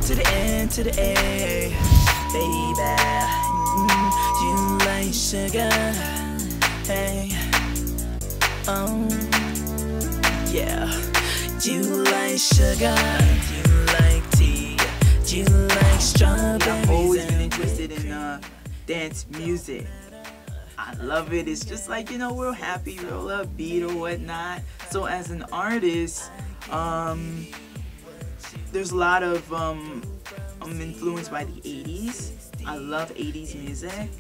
to the N to the A, baby. You like sugar, hey, oh, yeah. You like sugar, you like tea, you like strawberries. I've always been interested in dance music. I love it. It's just like, you know, real happy, real upbeat or whatnot. So as an artist, there's a lot of I'm influenced by the 80s. I love 80s music.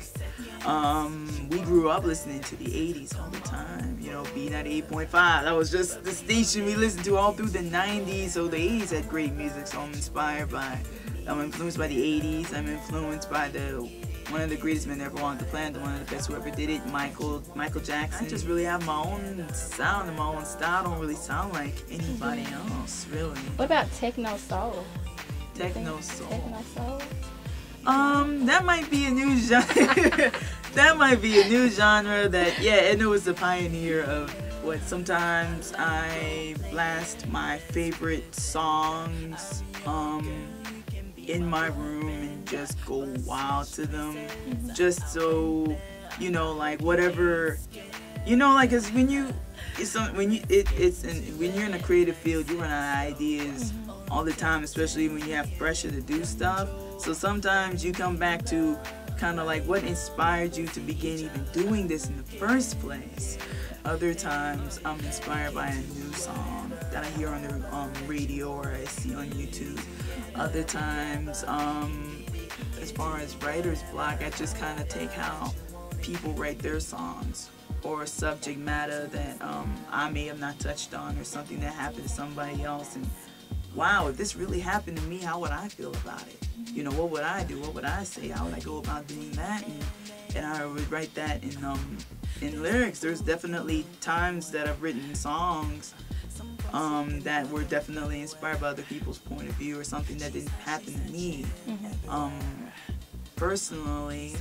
We grew up listening to the 80s all the time. You know, B98.5. That was just the station we listened to all through the 90s. So the 80s had great music. So I'm influenced by the 80s. I'm influenced by one of the greatest men ever walked the planet, one of the best who ever did it, Michael Jackson. I just really have my own sound and my own style. I don't really sound like anybody else, really. What about techno soul? Techno soul. Techno soul? That might be a new genre. That might be a new genre that, yeah, Edna was the pioneer of what sometimes I blast my favorite songs in my room and just go wild to them, just so, you know, like whatever, you know, like, cause when you're in a creative field, you run out of ideas all the time, especially when you have pressure to do stuff. So sometimes you come back to kind of like what inspired you to begin even doing this in the first place. Other times I'm inspired by a new song that I hear on the radio or I see on YouTube. Other times, as far as writer's block, I just kind of take how people write their songs or a subject matter that I may have not touched on or something that happened to somebody else, and wow, if this really happened to me, how would I feel about it? You know, what would I do? What would I say? How would I go about doing that? And I would write that in lyrics. There's definitely times that I've written songs that were definitely inspired by other people's point of view or something that didn't happen to me personally.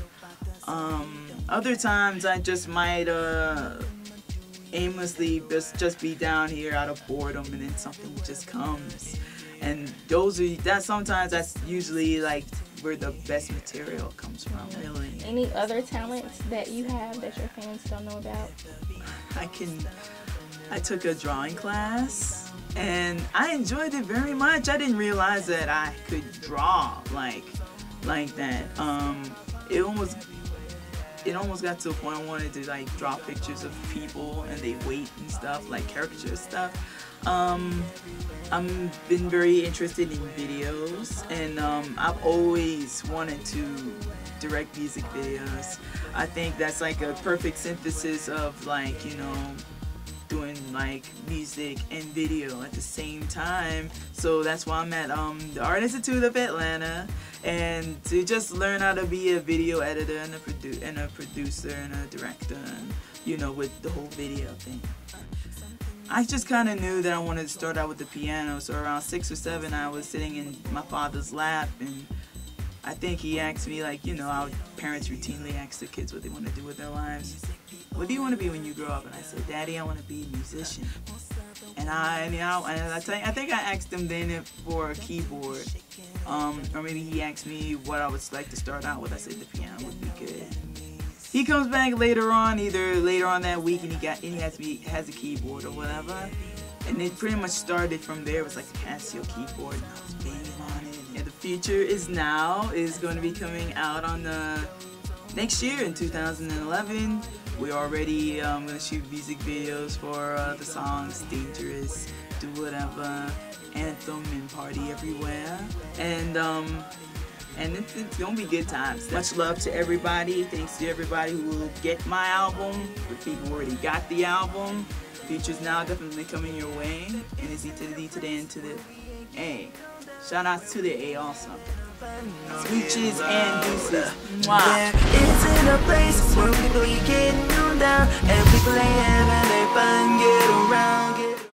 Other times I just might aimlessly just be down here out of boredom, and then something just comes, and sometimes that's usually like where the best material comes from, really. Any other talents that you have that your fans don't know about? I took a drawing class and I enjoyed it very much. I didn't realize that I could draw like that. It almost got to a point I wanted to like draw pictures of people and they weight and stuff, like caricature stuff. I've been very interested in videos, and I've always wanted to direct music videos. I think that's like a perfect synthesis of, like, you know, doing like music and video at the same time. So that's why I'm at the Art Institute of Atlanta, and to just learn how to be a video editor and a producer and a director, and, you know, with the whole video thing. I just kind of knew that I wanted to start out with the piano. So around 6 or 7, I was sitting in my father's lap, and I think he asked me, like, you know, how parents routinely ask their kids what they want to do with their lives. What do you want to be when you grow up? And I said, Daddy, I want to be a musician. And I think I asked him then for a keyboard, or maybe he asked me what I would like to start out with. I said the piano would be good. He comes back later on, either later on that week, and he has a keyboard or whatever. And it pretty much started from there. It was like a Casio keyboard, and I was banging on it. And the future is now, is going to be coming out on the next year in 2011. We're already going to shoot music videos for the songs Dangerous, Do Whatever, Anthem, and Party Everywhere. And it's going to be good times. Much love to everybody. Thanks to everybody who will get my album. For people who already got the album, Future's now definitely coming your way. And it's E to the D to the N to the A. Shout out to the A also. Smooches and deuces. Mwah. There isn't a place where people are getting down, and people ain't having their fun, get around,